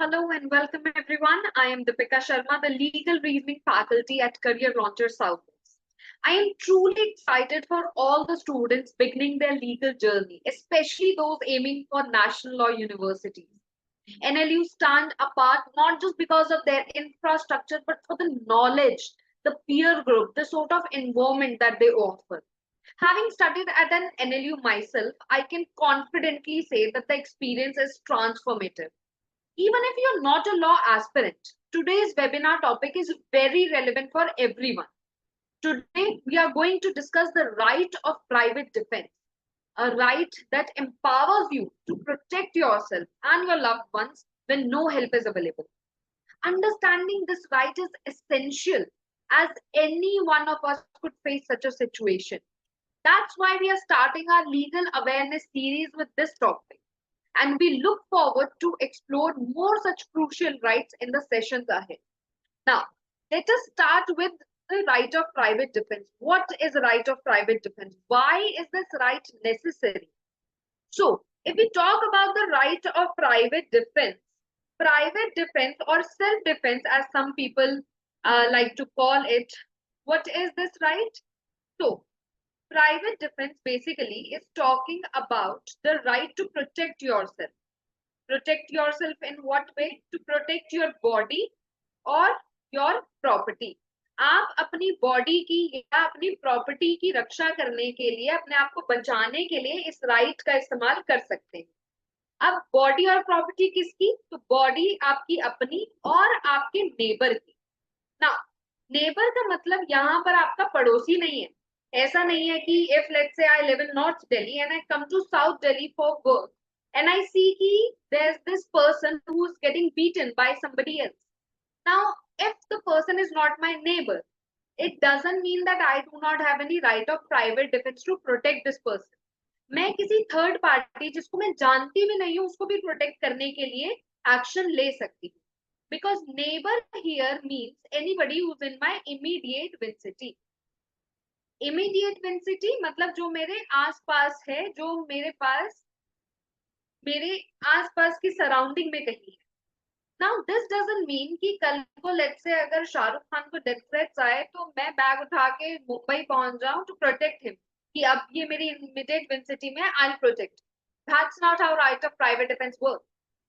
Hello and welcome everyone. I am Deepika Sharma, the Legal Reasoning Faculty at Career Launcher Southwest. I am truly excited for all the students beginning their legal journey, especially those aiming for national law universities. NLU stand apart not just because of their infrastructure, but for the knowledge, the peer group, the sort of environment that they offer. Having studied at an NLU myself, I can confidently say that the experience is transformative. Even if you're not a law aspirant, today's webinar topic is very relevant for everyone. Today, we are going to discuss the right of private defense, a right that empowers you to protect yourself and your loved ones when no help is available. Understanding this right is essential as any one of us could face such a situation. That's why we are starting our legal awareness series with this topic, and we look forward to explore more such crucial rights in the sessions ahead. Now, let us start with the right of private defense. What is the right of private defense? Why is this right necessary? So, if we talk about the right of private defense or self-defense as some people like to call it, what is this right? So, private defense basically is talking about the right to protect yourself. Protect yourself in what way? To protect your body और your property. आप अपनी body की या अपनी property की रक्षा करने के लिए, अपने आप को बचाने के लिए इस राइट का इस्तेमाल कर सकते हैं। अब बॉडी और प्रॉपर्टी किसकी? तो बॉडी आपकी अपनी और आपके नेबर की। ना, नेबर का मतलब यहाँ पर आपका पड़ोसी नहीं है। ऐसा नहीं है कि if let's say I live in north Delhi and I come to south Delhi for work and I see ki there's this person who's getting beaten by somebody else. Now, if the person is not my neighbor, it doesn't mean that I do not have any right of private defense to protect this person. मैं किसी third party जिसको मैं जानती भी नहीं हूँ उसको भी प्रोटेक्ट करने के लिए एक्शन ले सकती हूँ, because neighbour here means anybody who is in my immediate vicinity. Immediate vicinity मतलब जो मेरे आसपास है, जो मेरे आसपास की सराउंडिंग में कहीं है। नाउ दिस डजंट मीन कि कल को लेट्स से अगर शाहरुख खान को डेथ थ्रेट्स आए तो मैं बैग उठा के मुंबई पहुंच जाऊं टू प्रोटेक्ट हिम, कि अब ये मेरी इमीडिएट विसिटी में I protect. That's not how right of private defence work.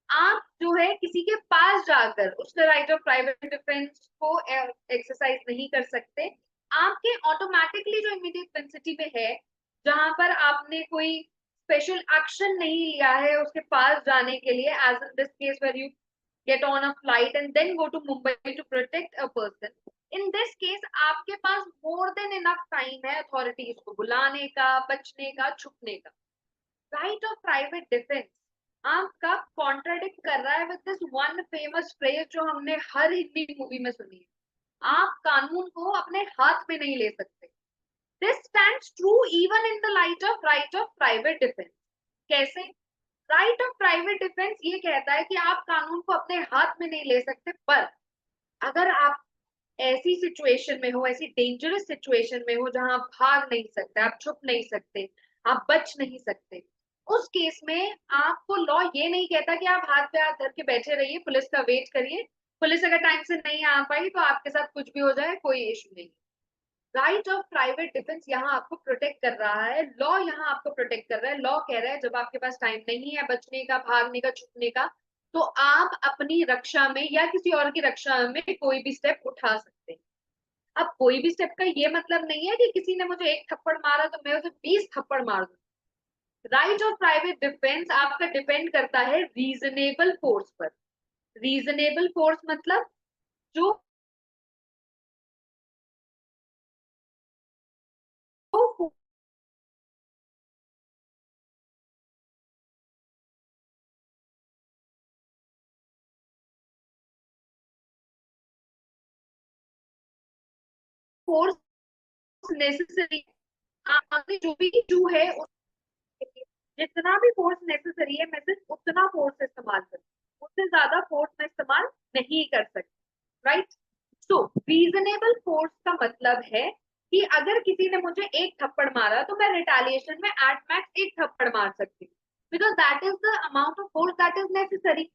आप जो है किसी के पास जाकर उसके राइट ऑफ प्राइवेट डिफेंस को एक्सरसाइज नहीं कर सकते। आपके ऑटोमेटिकली जो इमीडिएट विसिटी में है, जहां पर आपने कोई स्पेशल एक्शन नहीं लिया है उसके पास जाने के लिए, as in this case where you get on a flight and then go to Mumbai to protect a person. In this case, आपके पास more than enough time है authorities को बुलाने का, बचने का, छुपने का। Right of private defense आपका contradict कर रहा है with this one famous phrase जो हमने हर हिंदी मूवी में सुनी है। आप कानून को अपने हाथ में नहीं ले सकते। This stands true even in the light of right of private defense. कैसे? राइट ऑफ प्राइवेट डिफेंस ये कहता है कि आप कानून को अपने हाथ में नहीं ले सकते, पर अगर आप ऐसी सिचुएशन में हो, ऐसी डेंजरस सिचुएशन में हो जहां आप भाग नहीं सकते, आप छुप नहीं सकते, आप बच नहीं सकते, उस केस में आपको लॉ ये नहीं कहता कि आप हाथ पे हाथ धर के बैठे रहिए, पुलिस का वेट करिए, पुलिस अगर टाइम से नहीं आ पाई तो आपके साथ कुछ भी हो जाए, कोई इशू नहीं। राइट ऑफ प्राइवेट डिफेंस यहाँ आपको प्रोटेक्ट कर रहा है, लॉ यहाँ आपको प्रोटेक्ट कर रहा है। लॉ कह रहा है जब आपके पास टाइम नहीं है बचने का, भागने का, छुपने का, तो आप अपनी रक्षा में या किसी और की रक्षा में कोई भी स्टेप उठा सकते हैं। अब कोई भी स्टेप का ये मतलब नहीं है कि किसी ने मुझे एक थप्पड़ मारा तो मैं उसे 20 थप्पड़ मार दूं। राइट ऑफ प्राइवेट डिफेंस आपका डिपेंड करता है रीजनेबल फोर्स पर। रीजनेबल फोर्स मतलब जो फोर्स नेसेसरी, आगे जो भी टू है जितना भी फोर्स नेसेसरी है मैं सिर्फ उतना फोर्स इस्तेमाल करूँ, उससे ज्यादा फोर्स मैं इस्तेमाल नहीं कर सकती। राइट? सो रीजनेबल फोर्स का मतलब है कि अगर किसी ने मुझे एक थप्पड़ मारा तो मैं रिटेलिएशन में एट मैक्स एक थप्पड़ मार सकती हूँ, because that is the amount of force that is necessary.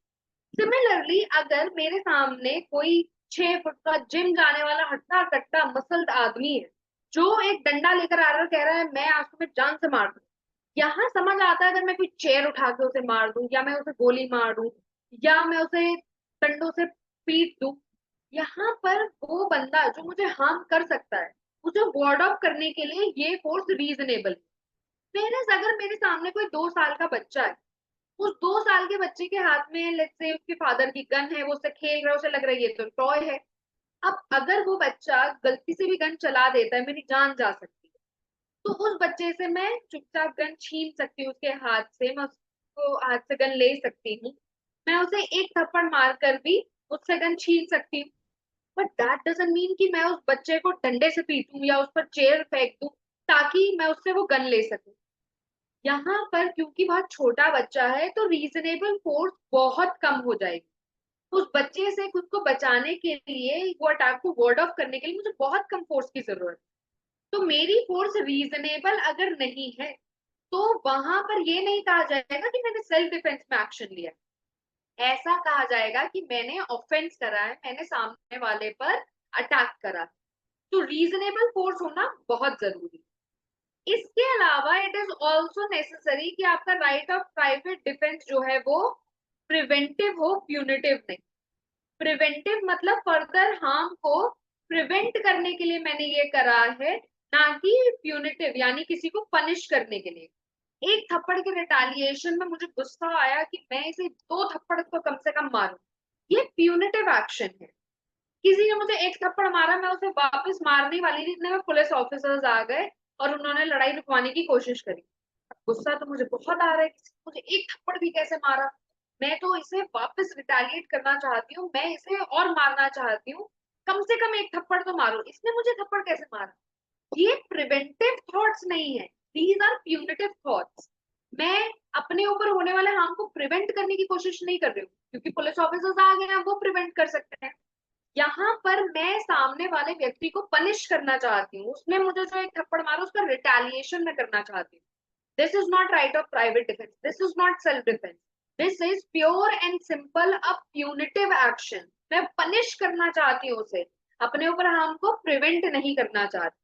Similarly अगर मेरे सामने कोई 6 फुट का जिम जाने वाला हट्टा कट्टा मसल्ड आदमी है जो एक डंडा लेकर आ रहा है, कह रहा है मैं आज तुम्हें जान से मार दूं, यहाँ समझ आता है अगर मैं कोई चेयर उठा के उसे मार दूं या मैं उसे गोली मार दूं या मैं उसे डंडों से पीट दूं, यहाँ पर वो बंदा जो मुझे हार्म कर सकता है उसे वार्ड ऑफ करने के लिए ये फोर्स रीजनेबल है। अगर मेरे सामने कोई 2 साल का बच्चा है, उस 2 साल के बच्चे के हाथ में लेट्स से उसके फादर की गन है, वो उससे खेल रहा है, उसे लग रहा है ये तो टॉय है। अब अगर वो बच्चा गलती से भी गन चला देता है, मेरी जान जा सकती है, तो उस बच्चे से मैं चुपचाप गन छीन सकती हूँ, उसके हाथ से मैं उसको हाथ से गन ले सकती हूँ, मैं उसे एक थप्पड़ मार कर भी उससे गन छीन सकती हूँ। बट दैट डजंट मीन कि मैं उस बच्चे को डंडे से पीटूं या उस पर चेयर फेंक दूं ताकि मैं उससे वो गन ले सकूं। यहाँ पर क्योंकि बहुत छोटा बच्चा है तो रीजनेबल फोर्स बहुत कम हो जाएगी। उस बच्चे से खुद को बचाने के लिए, वो अटैक को वार्ड ऑफ करने के लिए मुझे बहुत कम फोर्स की जरूरत है। तो मेरी फोर्स रीजनेबल अगर नहीं है तो वहां पर ये नहीं कहा जाएगा कि मैंने सेल्फ डिफेंस में एक्शन लिया, ऐसा कहा जाएगा कि मैंने ऑफेंस करा है, मैंने सामने वाले पर अटैक करा। तो रीजनेबल फोर्स होना बहुत जरूरी है। इसके अलावा इट इज ऑल्सो नेसेसरी कि आपका राइट ऑफ प्राइवेट डिफेंस जो है वो प्रिवेंटिव हो, प्यूनिटिव नहीं। प्रिवेंटिव मतलब फर्दर हार्म को प्रिवेंट करने के लिए मैंने ये करा है, ना कि प्यूनिटिव यानी किसी को पनिश करने के लिए। एक थप्पड़ के रिटेलिएशन में मुझे गुस्सा आया कि मैं इसे 2 थप्पड़ तो कम से कम मारूं, ये प्यूनिटिव एक्शन है। किसी ने मुझे एक थप्पड़ मारा, मैं उसे वापस मारने वाली थी, इतने में पुलिस ऑफिसर्स आ गए और उन्होंने लड़ाई रुकवाने की कोशिश करी। गुस्सा तो मुझे बहुत आ रहा है, किसी ने मुझे एक थप्पड़ भी कैसे मारा, मैं तो इसे वापस रिटेलिएट करना चाहती हूँ, मैं इसे और मारना चाहती हूँ, कम से कम एक थप्पड़ तो मारो, इसने मुझे थप्पड़ कैसे मारा। ये प्रिवेंटिव थॉट्स नहीं है, दीज आर प्यूनिटिव थॉट्स। मैं अपने ऊपर होने वाले हार्म को प्रिवेंट करने की कोशिश नहीं कर रही हूँ, क्योंकि पुलिस ऑफिसर्स आ गए हैं वो प्रिवेंट कर सकते हैं। यहाँ पर मैं सामने वाले व्यक्ति को पनिश करना चाहती हूँ, उसने मुझे जो एक थप्पड़ मारा उसका रिटेलिएशन में करना चाहती हूँ। This is not right of private defence, this is not self defence, this is pure and simple a punitive action. मैं पनिश करना चाहती हूँ उसे, अपने ऊपर हार्म को प्रिवेंट नहीं करना चाहती।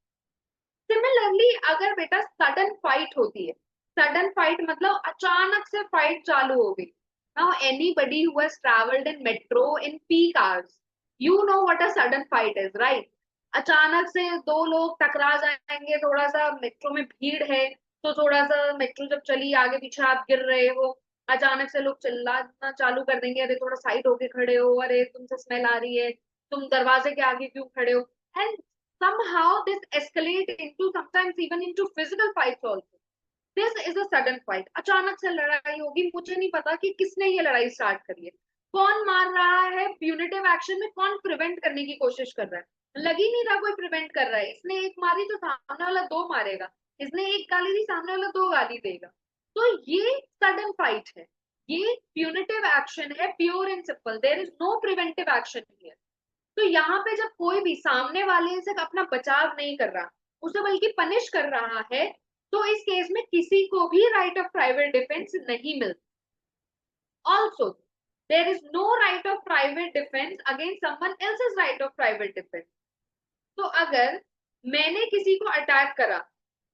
सिमिलरली अगर बेटा सडन फाइट होती है, सडन फाइट मतलब अचानक से फाइट चालू हो गई। Now anybody who has travelled in metro in peak hours, you know what a sudden fight is, right. अचानक से दो लोग टकरा जाएंगे, थोड़ा सा मेट्रो में भीड़ है तो थोड़ा सा मेट्रो जब चली आगे पीछे आप गिर रहे हो, अचानक से लोग चिल्लाना चालू कर देंगे, अरे थोड़ा साइड होके खड़े हो, अरे तुमसे स्मेल आ रही है, तुम दरवाजे के आगे क्यों खड़े हो। And somehow this escalate into sometimes even into physical fights also. This is a sudden fight, अचानक से लड़ाई होगी, मुझे नहीं पता कि किसने ये लड़ाई स्टार्ट करी है, कौन मार रहा है, प्यूनिटिव एक्शन में कौन प्रिवेंट करने की कोशिश कर रहा है, लग ही नहीं रहा कोई प्रिवेंट कर रहा है। इसने एक मारी तो सामने वाला 2 मारेगा, इसने एक गाली दी सामने वाला 2 गाली देगा। तो ये सडन फाइट है, ये प्यूनिटिव एक्शन है, pure and simple, there is no preventive action here. तो यहाँ पे जब कोई भी सामने वाले से अपना बचाव नहीं कर रहा, उसे बल्कि पनिश कर रहा है, तो इस केस में किसी को भी राइट ऑफ प्राइवेट डिफेंस नहीं मिलता। Also there is no right of private defence against someone else's right of private defence. तो अगर मैंने किसी को अटैक करा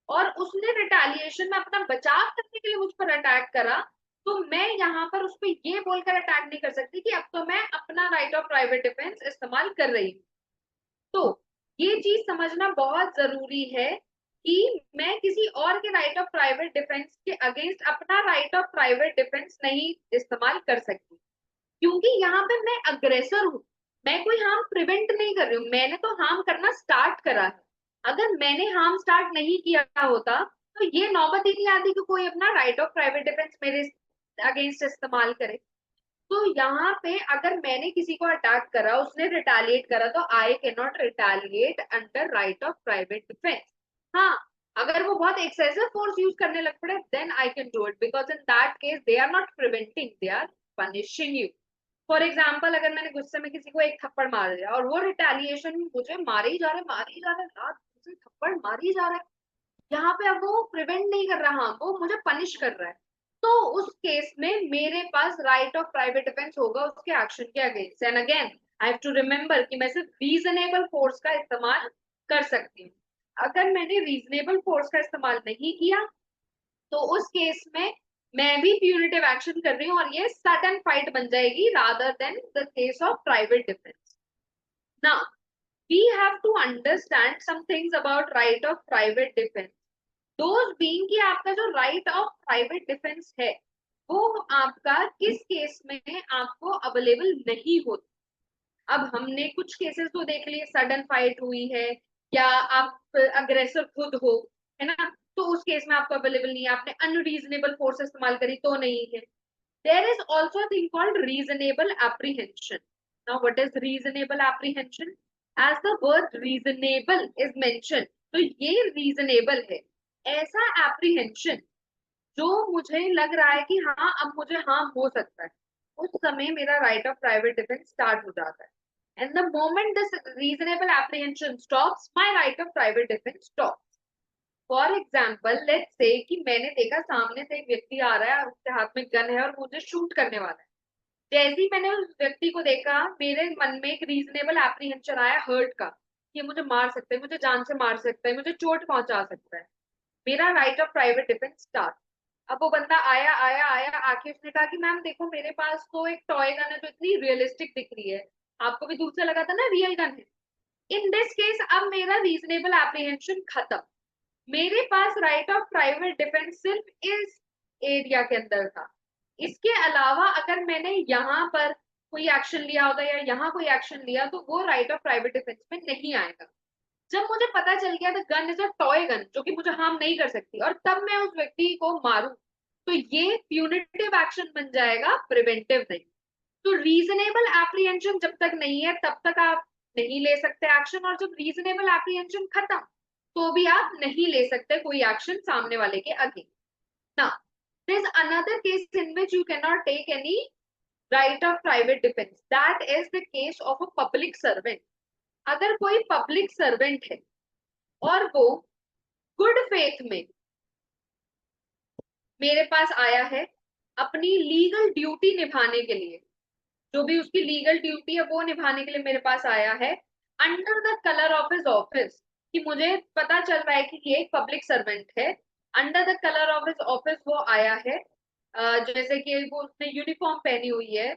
और उसने रिटेलिएशन में अपना बचाव करने के लिए मुझ पर अटैक करा, तो मैं यहाँ पर उस पर ये बोलकर अटैक नहीं कर सकती कि अब तो मैं अपना राइट ऑफ प्राइवेट डिफेंस इस्तेमाल कर रही हूँ। तो ये चीज समझना बहुत जरूरी है कि मैं किसी और के राइट ऑफ प्राइवेट डिफेंस के अगेंस्ट अपना राइट ऑफ प्राइवेट डिफेंस नहीं इस्तेमाल कर सकती, क्योंकि यहाँ पे मैं अग्रेसर हूँ, मैं कोई हार्म प्रिवेंट नहीं कर रही हूँ, मैंने तो हार्म करना स्टार्ट करा है। अगर मैंने हार्म स्टार्ट नहीं किया होता तो ये नौबत ही नहीं आती कि कोई अपना राइट ऑफ प्राइवेट डिफेंस मेरे अगेंस्ट इस्तेमाल करे। तो यहाँ पे अगर मैंने किसी को अटैक करा, उसने रिटेलिएट करा, तो I can not retaliate under right of private defence. हाँ, अगर वो बहुत एक्सेसिव फोर्स यूज करने लग पड़े then I can do it, because in that case they are not preventing, they are punishing you. For example अगर मैंने गुस्से में किसी को एक थप्पड़ मार दिया और वो रिटेलिएशन में मुझे मारे ही जा रहे, मारे ही जा रहे, रात मुझे थप्पड़ मारी जा रहा है, यहाँ पे अब वो प्रिवेंट नहीं कर रहा, वो मुझे पनिश कर रहा है। तो उस केस में मेरे पास राइट ऑफ प्राइवेट डिफेंस होगा उसके एक्शन के against. And again I have to remember कि मैं सिर्फ रीजनेबल फोर्स का इस्तेमाल कर सकती हूँ। अगर मैंने रीजनेबल फोर्स का इस्तेमाल नहीं किया तो उस केस में मैं भी प्यूनिटिव एक्शन कर रही हूँ और ये सडन फाइट बन जाएगी rather than the case of private defence. Now we have to understand some things about right of private defence. Those being कि आपका जो राइट ऑफ प्राइवेट डिफेंस है वो आपका किस केस में आपको अवेलेबल नहीं होता। अब हमने कुछ केसेस तो देख लिए, सडन फाइट हुई है या आप अग्रेसर खुद हो, है ना, तो उस केस में आपको अवेलेबल नहीं है, आपने अनरीजनेबल फोर्स इस्तेमाल करी तो नहीं है। There is also thing called reasonable apprehension. Now what is reasonable apprehension? As the word reasonable is mention, तो ये रीजनेबल है ऐसा एप्रीहेंशन जो मुझे लग रहा है कि हाँ अब मुझे हार्म हो सकता है, उस समय मेरा right of private defence start हो जाता है। And the moment this reasonable apprehension stops, my right of private defence stops. For example let's say कि मैंने देखा सामने से एक व्यक्ति आ रहा है और उसके हाथ में गन है और मुझे शूट करने वाला है। जैसे ही मैंने उस व्यक्ति को देखा मेरे मन में एक रीजनेबल एप्रीहेंशन आया हर्ट का, कि मुझे मार सकता है, मुझे जान से मार सकता है, मुझे चोट पहुंचा सकता है। मेरा right of private defence start. अब वो बंदा आया आया आया आके उसने कहा कि मैम देखो मेरे पास तो एक टॉय गन है जो इतनी रियलिस्टिक दिख रही है, आपको भी दूर से लगा था ना रियल गन है। इन दिस केस अब मेरा रीजनेबल एप्रीहेंशन खत्म। मेरे पास राइट ऑफ प्राइवेट डिफेंस सिर्फ इस एरिया के अंदर था। इसके अलावा अगर मैंने यहाँ पर कोई एक्शन लिया होता या यहाँ कोई एक्शन लिया तो वो राइट ऑफ प्राइवेट डिफेंस में नहीं आएगा। जब मुझे पता चल गया था gun is a toy gun जो कि मुझे हार्म नहीं कर सकती और तब मैं उस व्यक्ति को मारूं, तो ये प्यूनिटिव एक्शन बन जाएगा, प्रिवेंटिव नहीं। तो रीजनेबल एप्रीहेंशन जब तक नहीं है तब तक आप नहीं ले सकते एक्शन, और जब रीजनेबल एप्रीहेंशन खत्म तो भी आप नहीं ले सकते कोई एक्शन सामने वाले के against. Now there is another case in which you can not take any right of private defence, that is the case of a public servant. अगर कोई पब्लिक सर्वेंट है और वो गुड फेथ में मेरे पास आया है अपनी लीगल ड्यूटी निभाने के लिए, जो भी उसकी लीगल ड्यूटी है वो निभाने के लिए मेरे पास आया है under the colour of his office, कि मुझे पता चल रहा है कि ये एक पब्लिक सर्वेंट है, under the colour of his office वो आया है। जैसे कि वो उसने यूनिफॉर्म पहनी हुई है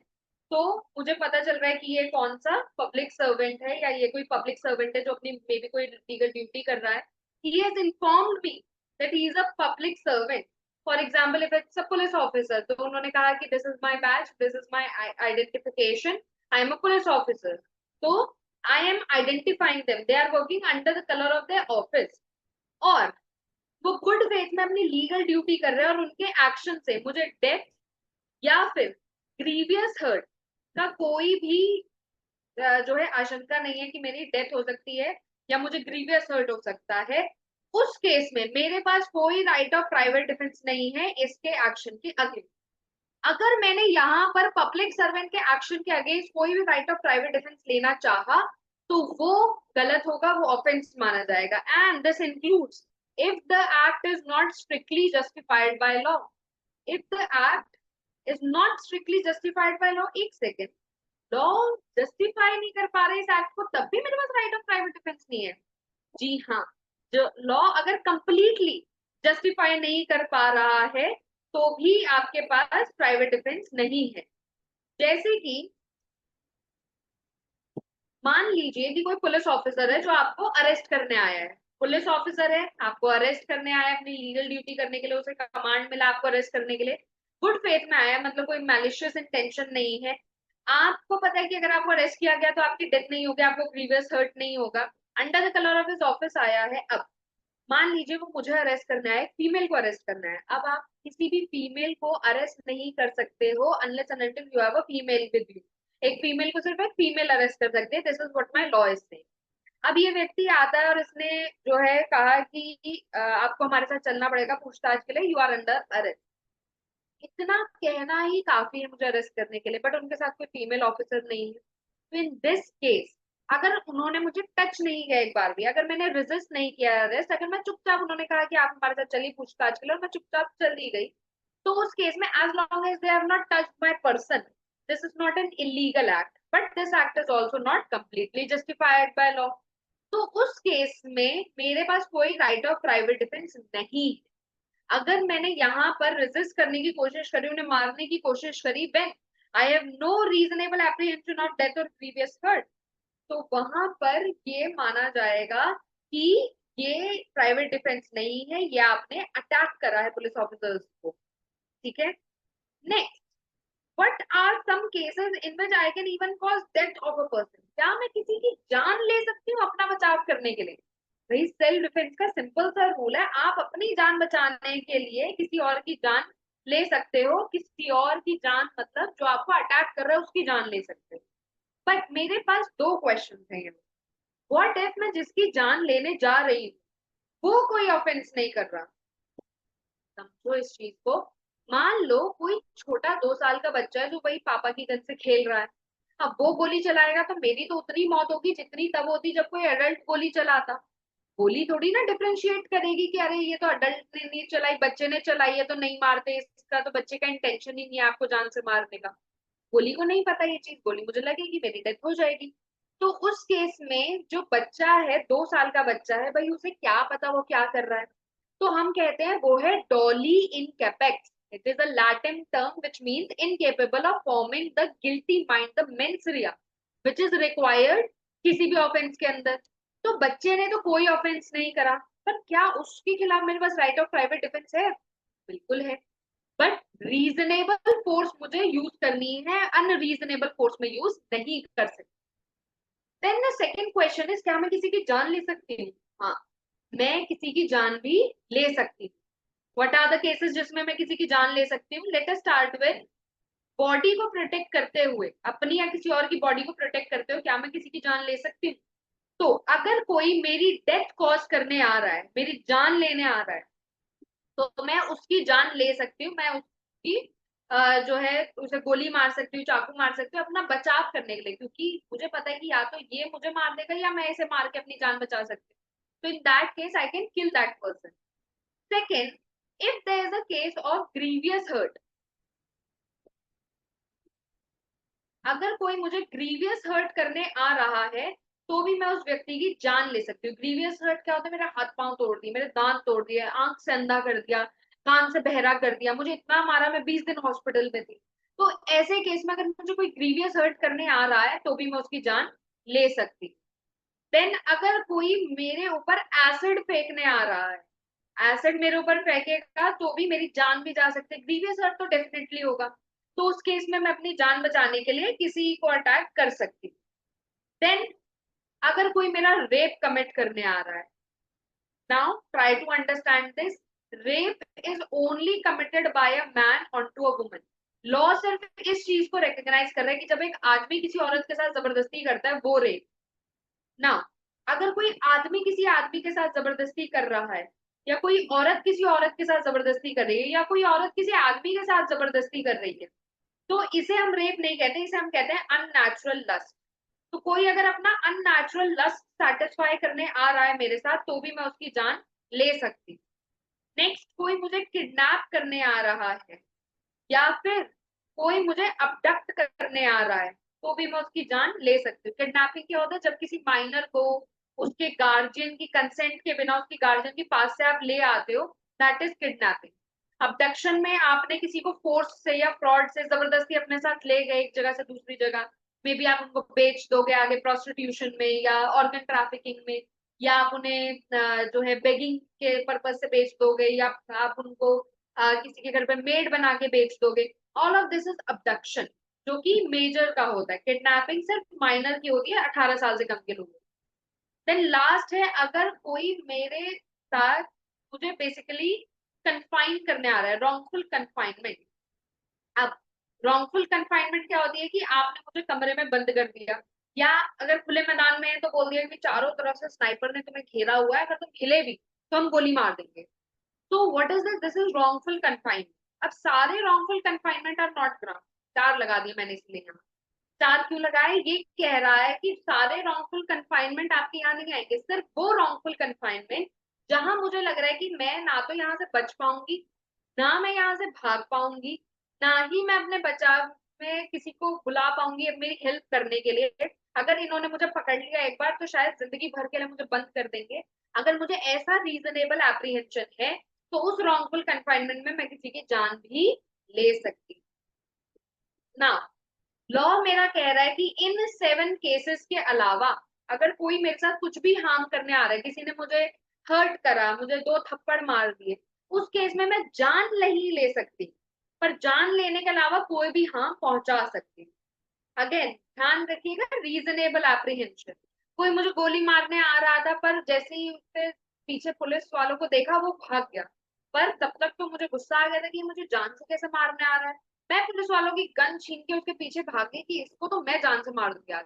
तो मुझे पता चल रहा है कि ये कौन सा पब्लिक सर्वेंट है या ये कोई पब्लिक सर्वेंट है जो अपनी मे बी कोई लीगल ड्यूटी कर रहा है। He has informed me that he is a public servant. For example if it's a police officer तो उन्होंने कहा कि this is my badge, this is my identification, I am a police officer. तो I am identifying them, they are working under the colour of their office, और वो good faith में अपनी legal duty कर रहे हैं और उनके एक्शन से मुझे डेथ या फिर ग्रीवियस हर्ट का कोई भी जो है आशंका नहीं है कि मेरी डेथ हो सकती है या मुझे ग्रीवियस हर्ट हो सकता है। उस केस में मेरे पास कोई राइट ऑफ प्राइवेट डिफेंस नहीं है इसके एक्शन के अगेंस्ट। अगर मैंने यहाँ पर पब्लिक सर्वेंट के एक्शन के अगेंस्ट कोई भी राइट ऑफ प्राइवेट डिफेंस लेना चाहा तो वो गलत होगा, वो ऑफेंस माना जाएगा। And this includes if the act is not strictly justified by law. If the act is not strictly justified by law, एक सेकेंड, लॉ जस्टिफाई नहीं कर पा रहे इस एक्ट को तब भी मेरे पास राइट ऑफ प्राइवेट डिफेंस नहीं है? जी हाँ, जो लॉ अगर कंप्लीटली जस्टिफाई नहीं कर पा रहा है तो भी आपके पास प्राइवेट डिफेंस नहीं है। जैसे कि मान लीजिए कि कोई पुलिस ऑफिसर है जो आपको अरेस्ट करने आया है, पुलिस ऑफिसर है आपको अरेस्ट करने आया है अपनी लीगल ड्यूटी करने के लिए, उसे कमांड मिला आपको अरेस्ट करने के लिए, गुड फेथ में आया है, मतलब कोई मैलिशियस इंटेंशन नहीं है। आपको पता है कि अगर आपको अरेस्ट किया गया तो आपकी डेथ नहीं होगी, आपको ग्रीवियस हर्ट नहीं होगा, under the colour of his office आया है। अब मान लीजिए वो मुझे अरेस्ट करना है, फीमेल को अरेस्ट करना है, अब आप किसी भी फीमेल को अरेस्ट नहीं कर सकते हो unless and until you have a female with you. एक फीमेल को सिर्फ एक फीमेल अरेस्ट कर सकते हैं, this is what my law is saying. अब ये व्यक्ति आता है और इसने जो है कहा कि आपको हमारे साथ चलना पड़ेगा पूछताछ के लिए, यू आर अंडर अरेस्ट। इतना कहना ही काफी है मुझे अरेस्ट करने के लिए, बट उनके साथ कोई फीमेल ऑफिसर नहीं है। तो इन दिस केस अगर उन्होंने मुझे टच नहीं किया एक बार भी, अगर मैंने रेजिस्ट नहीं किया अरेस्ट, अगर मैं चुपचाप, उन्होंने कहा कि आप हमारे साथ चलिए पूछताछ के लिए और मैं चुपचाप चली गई, तो उस केस में as long as they have not touched my person, this is not an illegal act, but this act is also not completely justified by law. तो उस केस में मेरे पास कोई राइट ऑफ प्राइवेट डिफेंस नहीं है। अगर मैंने यहाँ पर रेजिस्ट करने की कोशिश करी, उन्हें मारने की कोशिश करी, when I have no reasonable apprehension of death और ग्रीवियस हर्ट, तो वहां पर ये माना जाएगा कि ये प्राइवेट डिफेंस नहीं है, ये आपने अटैक करा है पुलिस ऑफिसर्स को। ठीक है, next, what are some cases in which I can even cause death of a person? क्या मैं किसी की जान ले सकती हूँ अपना बचाव करने के लिए? भाई सेल्फ डिफेंस का सिंपल सा रूल है, आप अपनी जान बचाने के लिए किसी और की जान ले सकते हो। किसी और की जान मतलब जो आपको अटैक कर रहा है उसकी जान ले सकते हो। बट मेरे पास दो क्वेश्चन है यहाँ। व्हाट इफ मैं जिसकी जान लेने जा रही हूँ वो कोई ऑफेंस नहीं कर रहा? समझो इस चीज को। मान लो कोई छोटा 2 साल का बच्चा है जो वही पापा की गन से खेल रहा है, अब वो गोली चलाएगा तो मेरी तो उतनी मौत होगी जितनी तब होती जब कोई एडल्ट गोली चलाता। गोली थोड़ी ना डिफरेंशिएट करेगी कि अरे ये तो अडल्ट ने नहीं चलाई, बच्चे ने चलाई है तो नहीं मारते, इसका तो बच्चे का इंटेंशन ही नहीं है आपको जान से मारने का। गोली को नहीं पता ये चीज, गोली मुझे लगेगी मेरी डेथ हो जाएगी। तो उस केस में जो बच्चा है, 2 साल का बच्चा है, भाई उसे क्या पता वो क्या कर रहा है? तो हम कहते हैं वो है doli incapax. It is a Latin term which means incapable of forming the guilty mind, the mens rea which is required किसी भी ऑफेंस के अंदर। तो बच्चे ने तो कोई ऑफेंस नहीं करा, पर क्या उसके खिलाफ मेरे पास राइट ऑफ प्राइवेट डिफेंस है? बिल्कुल है। बट रीजनेबल फोर्स मुझे यूज करनी है, अनरीजनेबल फोर्स में यूज नहीं कर सकती। Then the second question is, क्या मैं किसी की जान ले सकती हूँ? हाँ, मैं किसी की जान भी ले सकती हूँ। व्हाट आर द केसेस जिसमें मैं किसी की जान ले सकती हूँ? Let us start with body को प्रोटेक्ट करते हुए, अपनी या किसी और की बॉडी को प्रोटेक्ट करते हुए क्या मैं किसी की जान ले सकती हूँ? तो अगर कोई मेरी डेथ कॉज करने आ रहा है, मेरी जान लेने आ रहा है, तो मैं उसकी जान ले सकती हूँ। मैं उसकी जो है उसे गोली मार सकती हूँ, चाकू मार सकती हूँ अपना बचाव करने के लिए, क्योंकि मुझे पता है कि या तो ये मुझे मार देगा या मैं इसे मार के अपनी जान बचा सकती हूँ। तो in that case I can kill that person. Second, if there is a case of grievous hurt, अगर कोई मुझे ग्रीवियस हर्ट करने आ रहा है तो भी मैं उस व्यक्ति की जान ले सकती हूँ। ग्रीवियस हर्ट क्या होता है? मेरे हाथ पांव तोड़ दिए, मेरे दांत तोड़ दिए, आंख से अंधा कर दिया, कान से बहरा कर दिया, मुझे इतना मारा मैं 20 दिन हॉस्पिटल में थी। तो ऐसे केस में अगर मुझे कोई ग्रीवियस हर्ट करने आ रहा है तो भी मैं उसकी जान ले सकती हूँ। देन अगर कोई मेरे ऊपर एसिड फेंकने आ रहा है, एसिड मेरे ऊपर फेंकेगा तो भी मेरी जान भी जा सकती है। ग्रीवियस हर्ट तो डेफिनेटली होगा, तो उस केस में मैं अपनी जान बचाने के लिए किसी को अटैक कर सकती हूँ। देन अगर कोई मेरा रेप कमिट करने आ रहा है, now try to understand this, rape is only committed by a man on to a woman. Law सिर्फ इस चीज को रिकॉग्नाइज कर रहा है कि जब एक आदमी किसी औरत के साथ जबरदस्ती करता है वो रेप। ना, अगर कोई आदमी किसी आदमी के साथ जबरदस्ती कर रहा है, या कोई औरत किसी औरत के साथ जबरदस्ती कर रही है, या कोई औरत किसी आदमी के साथ जबरदस्ती कर रही है, तो इसे हम रेप नहीं कहते, इसे हम कहते हैं अननेचुरल लस्ट। तो कोई अगर अपना अननेचुरल लस्ट सेटिस्फाई करने आ रहा है मेरे साथ तो भी मैं उसकी जान ले सकती। नेक्स्ट, कोई मुझे किडनैप करने आ रहा है, या फिर कोई मुझे अबडक्ट करने आ रहा है तो भी मैं उसकी जान ले सकती हूँ। किडनैपिंग क्या होता है? जब किसी माइनर को उसके गार्जियन की कंसेंट के बिना उसके गार्जियन के पास से आप ले आते हो, दैट इज किडनैपिंग। अबडक्शन में आपने किसी को फोर्स से या फ्रॉड से जबरदस्ती अपने साथ ले गए एक जगह से दूसरी जगह, मे बी आप उनको बेच दोगे आगे प्रोस्टिट्यूशन में या ऑर्गन ट्रैफिकिंग में, या आप उन्हें जो है बेगिंग के पर्पज से बेच दोगे, या आप उनको किसी के घर पे मेड बना के बेच दोगे। All of this is abduction, जो कि मेजर का होता है। किडनैपिंग सिर्फ माइनर की होती है, 18 साल से कम के लोगों। देन लास्ट है, अगर कोई मेरे साथ मुझे बेसिकली कन्फाइन करने आ रहा है, रॉन्गफुल कन्फाइनमेंट। अब रॉन्गफुल कन्फाइनमेंट क्या होती है कि आपने मुझे कमरे में बंद कर दिया, या अगर खुले मैदान में है तो बोल दिया कि चारों तरफ से स्नाइपर ने तुम्हें घेरा हुआ है, अगर तुम हिले भी तो हम गोली मार देंगे। तो what is this is wrongful confinement. अब सारे wrongful confinement are not ground, star लगा दिए मैंने इसलिए यहाँ। स्टार क्यों लगाए? ये कह रहा है कि सारे रॉन्गफुल कन्फाइनमेंट आपके यहाँ नहीं आएंगे, सिर्फ वो रॉन्गफुल कन्फाइनमेंट जहां मुझे लग रहा है कि मैं ना तो यहाँ से बच पाऊंगी, ना मैं यहाँ से भाग पाऊंगी, ना ही मैं अपने बचाव में किसी को बुला पाऊंगी अब मेरी हेल्प करने के लिए। अगर इन्होंने मुझे पकड़ लिया एक बार तो शायद जिंदगी भर के लिए मुझे बंद कर देंगे। अगर मुझे ऐसा रीजनेबल एप्रीहेंशन है तो उस रॉन्गफुल कन्फाइनमेंट में मैं किसी की जान भी ले सकती ना। लॉ मेरा कह रहा है कि इन 7 केसेस के अलावा अगर कोई मेरे साथ कुछ भी हार्म करने आ रहा है, किसी ने मुझे हर्ट करा, मुझे 2 थप्पड़ मार दिए, उस केस में मैं जान नहीं ले सकती, पर जान लेने के अलावा कोई भी हार्म पहुंचा सकती हूँ। अगेन ध्यान रखिएगा, रीजनेबल एप्रीहेंशन। कोई मुझे गोली मारने आ रहा था पर जैसे ही उसने पीछे पुलिस वालों को देखा वो भाग गया, पर तब तक तो मुझे गुस्सा आ गया था कि मुझे जान से कैसे मारने आ रहा है। मैं पुलिस वालों की गन छीन के उसके पीछे भाग गई कि इसको तो मैं जान से मार दूंगी आज।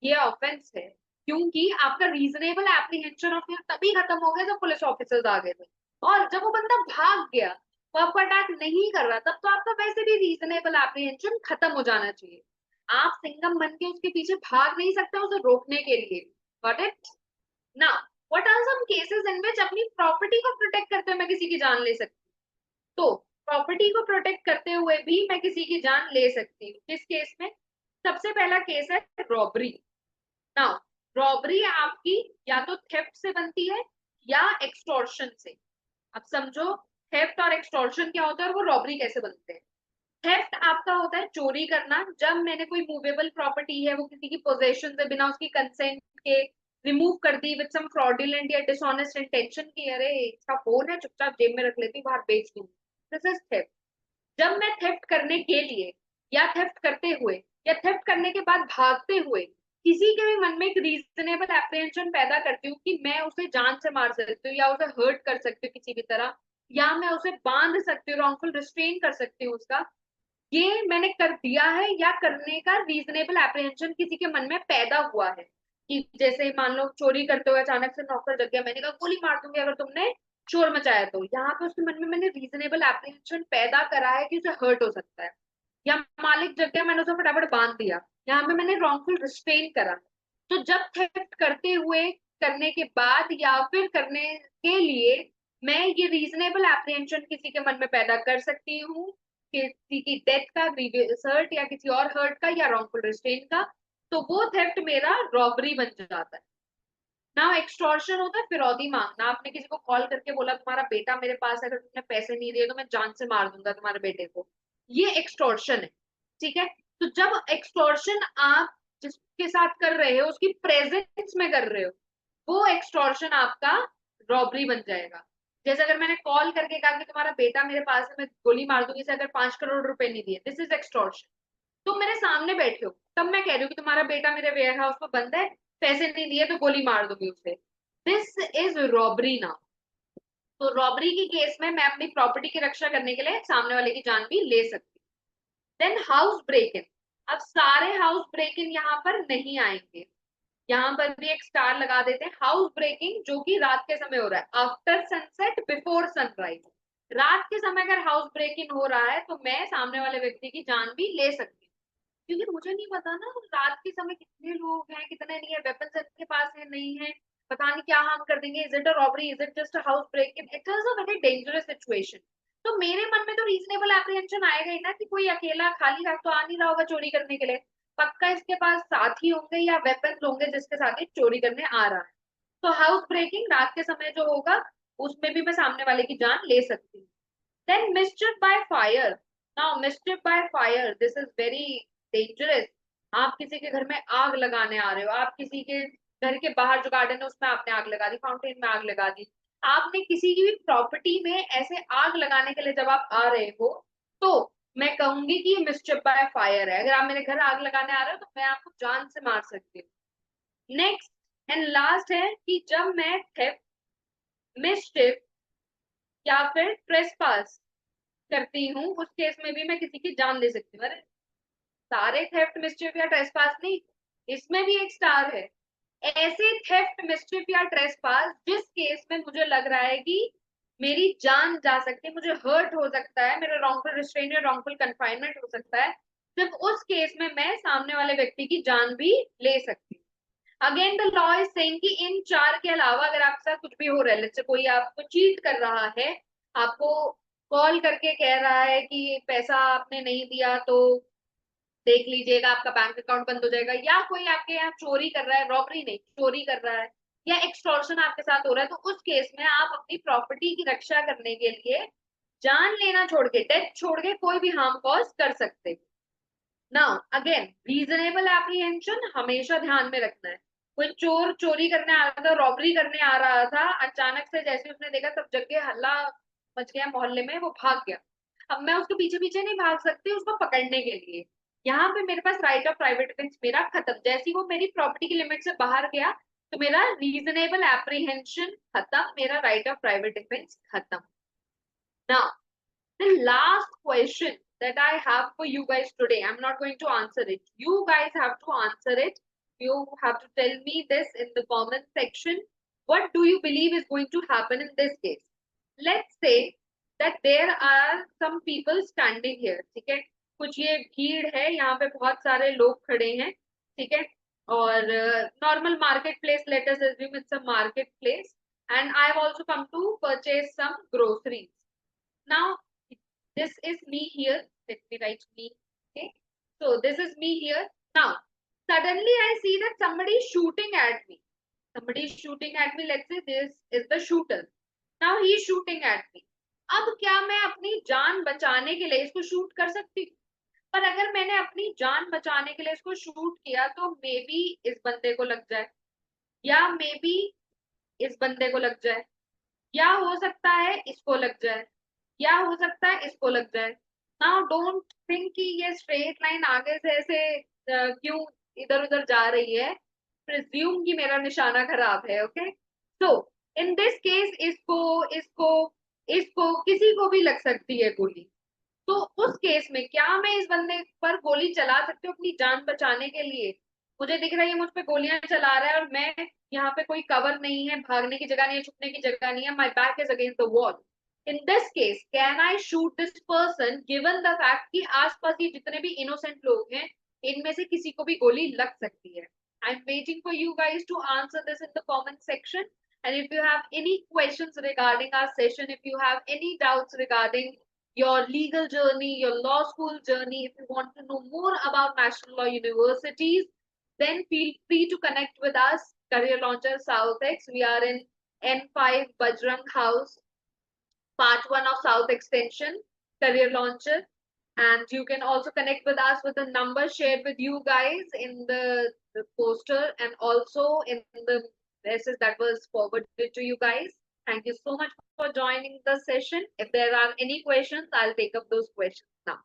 ये ऑफेंस है, क्योंकि आपका रीजनेबल एप्रीहेंशन ऑफ fear तभी खत्म हो गया जब पुलिस ऑफिसर्स आ गए थे। और जब वो बंदा भाग गया, वो आपको अटैक नहीं कर रहा, तब तो आपका वैसे भी रीजनेबल एप्रीहेंशन खत्म हो जाना चाहिए। आप सिंघम बन के उसके पीछे भाग नहीं सकते उसे रोकने के लिए। Got it? Now what are some cases in which अपनी प्रॉपर्टी को प्रोटेक्ट करते हुए मैं किसी की जान ले सकती हूँ? तो प्रॉपर्टी को प्रोटेक्ट करते हुए भी मैं किसी की जान ले सकती हूँ। किस केस में? सबसे पहला केस है रॉबरी। नाउ रॉबरी आपकी या तो थेफ्ट से बनती है या एक्सटॉर्शन से। अब समझो थेफ्ट और एक्सटॉर्शन क्या होता है और वो रॉबरी कैसे बनते हैं। थेफ्ट आपका होता है चोरी करना, जब मैंने कोई मूवेबल प्रॉपर्टी है वो किसी की पोजेशन से बिना उसकी कंसेंट के रिमूव कर दी विद सम फ्रॉडुलेंट या डिसऑनेस्ट इंटेंशन की, अरे इसका फोन है चुपचाप जेब में रख लेती हूँ बाहर बेच दूँ, दिस इज थेफ्ट। जब मैं थेफ्ट करने के लिए या थेफ्ट करते हुए या थेफ्ट करने के बाद भागते हुए किसी के भी मन में एक रीजनेबल एप्रीहेंशन पैदा करती हूँ कि मैं उसे जान से मार सकती हूँ या उसे हर्ट कर सकती हूँ किसी भी तरह, या मैं उसे बांध सकती हूँ, रॉन्गफुल रिस्ट्रेन कर सकती हूँ उसका, ये मैंने कर दिया है या करने का रीजनेबल एप्रीहेंशन किसी के मन में पैदा हुआ है। कि जैसे मान लो चोरी करते हुए अचानक से नौकर जग गया, मैंने कहा गोली मार दूंगी अगर तुमने शोर मचाया तो, यहाँ पे उसके मन में मैंने रीजनेबल एप्रीहेंशन पैदा करा है कि उसे हर्ट हो सकता है। या मालिक जग गया, मैंने उसे फटाफट बांध दिया, यहाँ पे मैंने रॉन्गफुल रिस्ट्रेन करा। तो जब थेफ्ट करते हुए, करने के बाद या फिर करने के लिए मैं ये रीजनेबल एप्रीहेंशन किसी के मन में पैदा कर सकती हूँ, किसी की डेथ का, ग्रीवियस हर्ट या किसी और हर्ट का या रॉन्गफुल रिस्ट्रेन का, तो वो थेफ्ट मेरा रॉबरी बन जाता है। नाउ एक्सटॉर्शन होता है फिरौती मांगना। आपने किसी को कॉल करके बोला तुम्हारा बेटा मेरे पास है, अगर तुमने पैसे नहीं दिए तो मैं जान से मार दूंगा तुम्हारे बेटे को, ये एक्सटॉर्शन है। ठीक है, तो जब एक्सटॉर्शन आप जिसके साथ कर रहे हो उसकी प्रेजेंस में कर रहे हो, वो एक्सटॉर्शन आपका रॉबरी बन जाएगा। जैसे अगर मैंने कॉल करके कहा कि तुम्हारा बेटा मेरे पास है, मैं गोली मार दूंगी इसे अगर 5 करोड़ रुपए नहीं दिए, दिस इज एक्सटॉर्शन। तुम मेरे सामने बैठे हो तब मैं कह रही हूँ कि तुम्हारा बेटा मेरे वेयर हाउस में बंद है, पैसे नहीं दिए तो गोली मार दूंगी उसे, दिस इज रॉबरी ना। तो रॉबरी की केस में मैं अपनी प्रॉपर्टी की रक्षा करने के लिए सामने वाले की जान भी ले सकती हूँ। Then house break in. अब सारे हाउस ब्रेक इन यहाँ पर नहीं आएंगे, यहाँ पर भी एक स्टार लगा देते हैं। हाउस ब्रेकिंग जो कि रात के समय हो रहा है, आफ्टर सनसेट बिफोर सनराइज, रात के समय अगर हाउस ब्रेकिंग हो रहा है तो मैं सामने वाले व्यक्ति की जान भी ले सकती हूँ। क्योंकि मुझे नहीं पता ना रात के समय कितने लोग हैं कितने नहीं है, वेपन्स इनके पास है नहीं है, पता नहीं क्या हार्म कर देंगे, is it a robbery, is it just a house break in, it is a very dangerous situation. तो मेरे मन में तो रीजनेबल एप्रीहेंशन आएगा ही ना कि कोई अकेला खाली हाथ तो आ नहीं रहा होगा चोरी करने के लिए, पक्का इसके पास साथी होंगे या वेपन्स होंगे जिसके साथ ये चोरी करने आ रहा है। तो हाउस ब्रेकिंग रात के समय जो होगा उसमें भी मैं सामने वाले की जान ले सकती हूँ। Then mischief by fire. Now mischief by fire this is very dangerous. आप किसी के घर में आग लगाने आ रहे हो, आप किसी के घर के बाहर जो गार्डन है उसमें आपने आग लगा दी, फाउंटेन में आग लगा दी, आपने किसी की भी प्रॉपर्टी में ऐसे आग लगाने के लिए जब आप आ रहे हो, तो मैं कहूंगी कि ये मिस्chief बाय फायर है। अगर आप मेरे घर आग लगाने आ रहे हो तो मैं आपको जान से मार सकती हूँ। नेक्स्ट एंड लास्ट है कि जब मैं थेफ्ट, मिस्chief या फिर ट्रेसपास करती हूँ, उस केस में भी मैं किसी की जान ले सकती हूँ। अरे सारे थेफ्ट, मिस्चिफ या ट्रेसपास नहीं, इसमें भी एक स्टार है। ऐसे थेफ्ट, मिस्चिफ या ट्रेसपास जिस केस में मुझे लग रहा है कि मेरी जान जा सकती है, मुझे हर्ट हो सकता है, मेरा रॉन्गफुल रिस्ट्रेन या रॉन्गफुल कन्फाइनमेंट हो सकता है, सिर्फ उस केस में मैं सामने वाले व्यक्ति की जान भी ले सकती हूँ। Again the law is saying कि इन 4 के अलावा अगर आपके साथ कुछ भी हो रहा है, जैसे कोई आपको चीट कर रहा है, आपको कॉल करके कह रहा है कि पैसा आपने नहीं दिया तो देख लीजिएगा, आपका बैंक अकाउंट बंद हो जाएगा, या कोई आपके यहाँ चोरी कर रहा है, रॉबरी नहीं, चोरी कर रहा है, या एक्सटॉर्शन आपके साथ हो रहा है, तो उस केस में आप अपनी प्रॉपर्टी की रक्षा करने के लिए जान लेना छोड़ के, डेथ छोड़ के कोई भी हार्म कॉज कर सकते। नाउ अगेन, रीजनेबल एप्रीहेंशन हमेशा ध्यान में रखना है। कोई चोर चोरी करने आ रहा था, रॉबरी करने आ रहा था, अचानक से जैसे उसने देखा सब जगह हल्ला मच गया मोहल्ले में, वो भाग गया। अब मैं उसके पीछे पीछे नहीं भाग सकती उसको पकड़ने के लिए। यहाँ पे मेरे पास राइट ऑफ प्राइवेट डिफेंस मेरा खत्म, जैसे वो मेरी प्रॉपर्टी की लिमिट से बाहर गया तो मेरा रीजनेबल एप्रीहेंशन खत्म, मेरा राइट ऑफ प्राइवेट डिफेंस खत्म। Now the last question that I have for you guys today, I'm not going to answer it. You guys have to answer it. You have to tell me this in the comment section. What do you believe is going to happen in this case? Let's say that there are some people standing here. ठीक है, कुछ ये भीड़ है, यहाँ पे बहुत सारे लोग खड़े हैं, ठीक है, और normal marketplace, let us assume it's a marketplace, and I have also come to purchase some groceries. Now this is me here. Let me write me. Okay. So this is me here. Now, suddenly I see that somebody is shooting at me. Somebody is shooting at me. Let's say this is the shooter. Now he is shooting at me. अब क्या मैं अपनी जान बचाने के लिए इसको shoot कर सकती हूँ? पर अगर मैंने अपनी जान बचाने के लिए इसको शूट किया तो मे बी इस बंदे को लग जाए, या मे बी इस बंदे को लग जाए, या हो सकता है इसको लग जाए, या हो सकता है इसको लग जाए। नाउ डोंट थिंक कि ये स्ट्रेट लाइन आगे से ऐसे क्यों इधर उधर जा रही है, प्रिज्यूम कि मेरा निशाना खराब है। Okay, so in this case इसको इसको इसको किसी को भी लग सकती है गोली। तो उस केस में क्या मैं इस बंदे पर गोली चला सकती हूँ अपनी जान बचाने के लिए? मुझे दिख रहा है ये मुझ पे गोलियां चला रहा है और मैं यहाँ पे कोई कवर नहीं है, भागने की जगह नहीं है, छुपने की जगह नहीं है, my back is against the wall. In this case can I shoot this person given the fact कि आसपास ये जितने भी इनोसेंट लोग हैं इनमें से किसी को भी गोली लग सकती है। I am waiting for you guys to answer this in the comment section, and if you have any questions regarding our session, if you have any doubts regarding your legal journey, your law school journey, if you want to know more about National Law Universities, then feel free to connect with us, Career Launcher SouthX. We are in N5 Bajrang House, Part 1 of South Extension, Career Launcher. And you can also connect with us with the number shared with you guys in the poster and also in the message that was forwarded to you guys. Thank you so much for joining the session. If there are any questions, I'll take up those questions now.